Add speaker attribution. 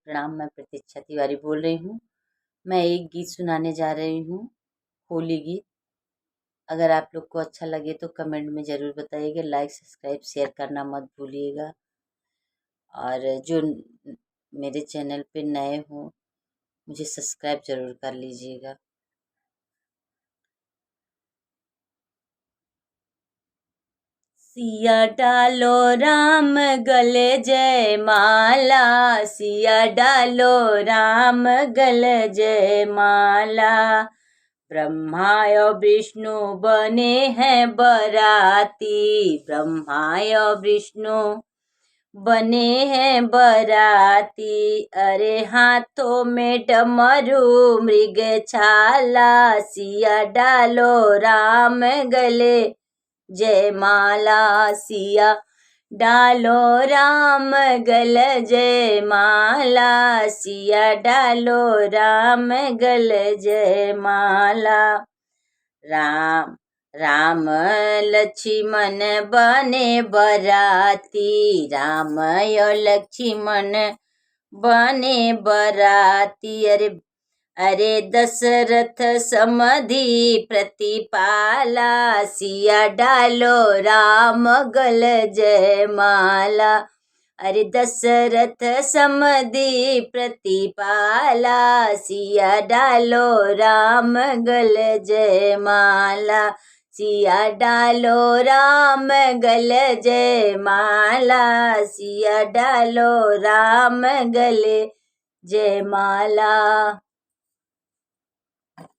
Speaker 1: प्रणाम। मैं प्रतीक्षा तिवारी बोल रही हूँ। मैं एक गीत सुनाने जा रही हूँ, होली गीत। अगर आप लोग को अच्छा लगे तो कमेंट में ज़रूर बताइएगा। लाइक सब्सक्राइब शेयर करना मत भूलिएगा। और जो मेरे चैनल पे नए हो मुझे सब्सक्राइब ज़रूर कर लीजिएगा। सिया डालो राम गले जय माला, सिया डालो राम गले जय माला। ब्रह्मा और विष्णु बने हैं बराती, ब्रह्मा और विष्णु बने हैं बराती। अरे हाथों में डमरू मृग छाला, सिया डालो राम गले जय माला, सिया डालो राम गल जय माला, सिया डालो राम गल जय माला। राम राम लक्ष्मण बने बराती, राम और लक्ष्मण बने बराती। अरे दशरथ समधि प्रतिपाला, सिया डालो राम गल जय माला। अरे दशरथ समधि प्रतिपाला, सिया डालो राम गल जय माला, सिया डालो राम गल जय माला, सिया डालो राम गले जय माला।